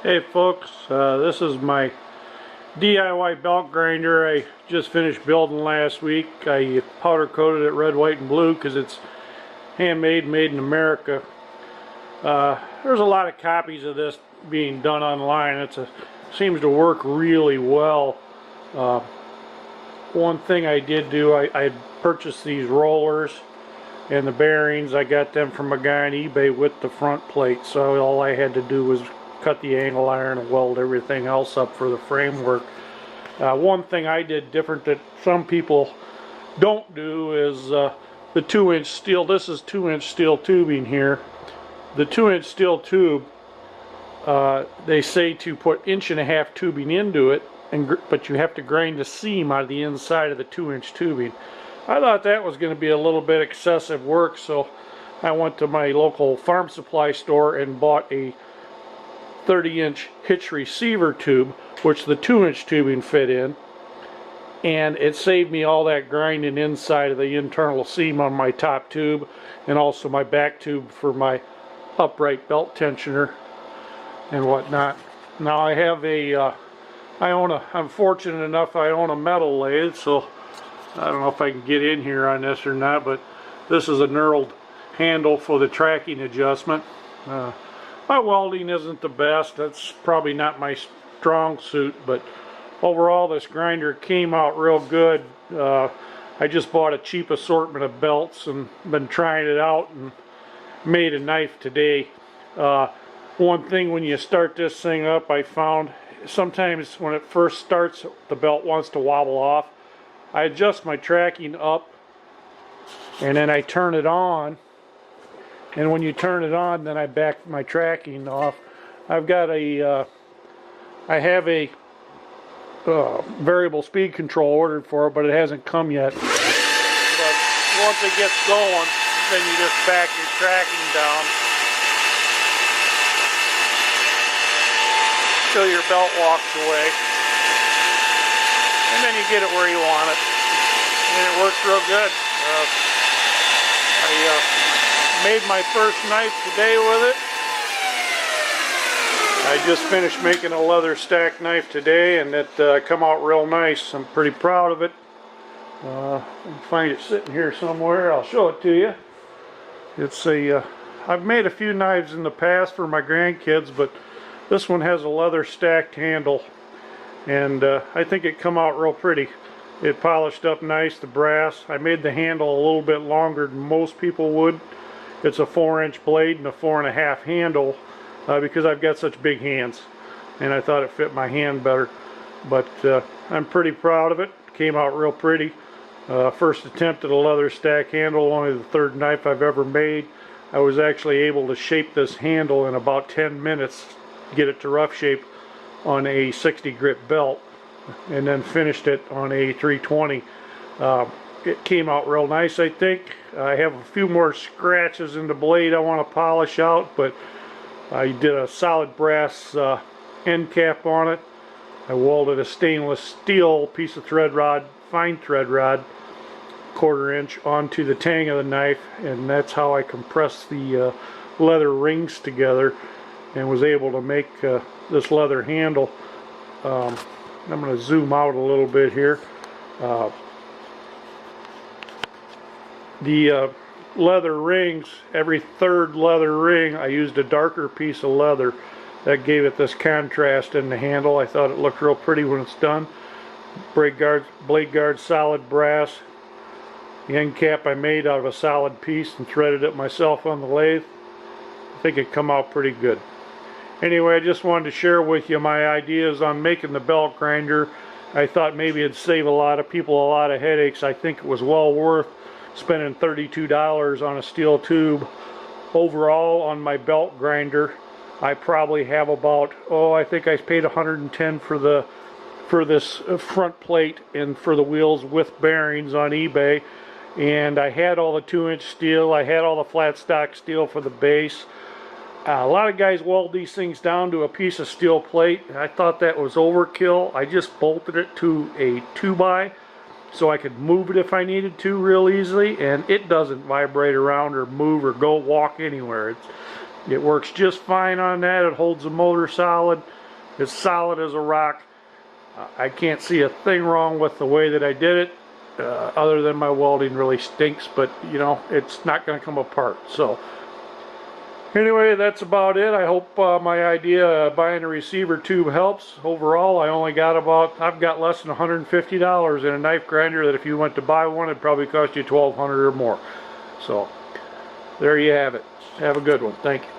Hey folks, this is my DIY belt grinder I just finished building last week. I powder coated it red, white, and blue because it's handmade, made in America. There's a lot of copies of this being done online. It seems to work really well. One thing I did do, I purchased these rollers and the bearings. I got them from a guy on eBay with the front plate, so all I had to do was cut the angle iron and weld everything else up for the framework. One thing I did different that some people don't do is the 2-inch steel. This is 2-inch steel tubing here. The 2-inch steel tube, they say to put 1.5-inch tubing into it, but you have to grind the seam out of the inside of the 2-inch tubing. I thought that was going to be a little bit excessive work, so I went to my local farm supply store and bought a 30-inch hitch receiver tube, which the 2-inch tubing fit in, and it saved me all that grinding inside of the internal seam on my top tube, and also my back tube for my upright belt tensioner and whatnot. Now I have I'm fortunate enough I own a metal lathe, so I don't know if I can get in here on this or not, but this is a knurled handle for the tracking adjustment. My welding isn't the best. That's probably not my strong suit, but overall this grinder came out real good. I just bought a cheap assortment of belts and been trying it out and made a knife today. One thing when you start this thing up, I found sometimes when it first starts the belt wants to wobble off. I adjust my tracking up and then I turn it on. And when you turn it on, then I back my tracking off. I've got I have a variable speed control ordered for it, but it hasn't come yet. But once it gets going, then you just back your tracking down till your belt walks away. And then you get it where you want it. And it works real good. I made my first knife today with it. I just finished making a leather stack knife today, and it come out real nice. I'm pretty proud of it. I can find it sitting here somewhere. I'll show it to you. It's I've made a few knives in the past for my grandkids, but this one has a leather stacked handle, and I think it come out real pretty. It polished up nice, the brass. I made the handle a little bit longer than most people would. It's a 4-inch blade and a 4.5 handle because I've got such big hands, and I thought it fit my hand better. But I'm pretty proud of it. Came out real pretty. First attempt at a leather stack handle, only the third knife I've ever made. I was actually able to shape this handle in about 10 minutes, get it to rough shape on a 60 grit belt, and then finished it on a 320. It came out real nice, I think. I have a few more scratches in the blade I want to polish out, but I did a solid brass end cap on it. I welded a stainless steel piece of thread rod, fine thread rod, 1/4 inch onto the tang of the knife, and that's how I compressed the leather rings together and was able to make this leather handle. I'm going to zoom out a little bit here. The leather rings, every third leather ring I used a darker piece of leather. That gave it this contrast in the handle. I thought it looked real pretty when it's done. Blade guard solid brass. The end cap I made out of a solid piece and threaded it myself on the lathe. I think it come out pretty good. Anyway, I just wanted to share with you my ideas on making the belt grinder. I thought maybe it'd save a lot of people a lot of headaches. I think it was well worth spending $32 on a steel tube. Overall on my belt grinder, I probably have about, I think I paid $110 for this front plate and for the wheels with bearings on eBay. And I had all the 2-inch steel, I had all the flat stock steel for the base. A lot of guys weld these things down to a piece of steel plate. I thought that was overkill. I just bolted it to a 2x so I could move it if I needed to real easily, and it doesn't vibrate around or move or go walk anywhere. It works just fine on that. It holds the motor solid. It's solid as a rock. I can't see a thing wrong with the way that I did it, other than my welding really stinks, but you know, it's not going to come apart. So anyway, that's about it. I hope my idea of buying a receiver tube helps. Overall, I've got less than $150 in a knife grinder that if you went to buy one, it'd probably cost you $1,200 or more. So there you have it. Have a good one. Thank you.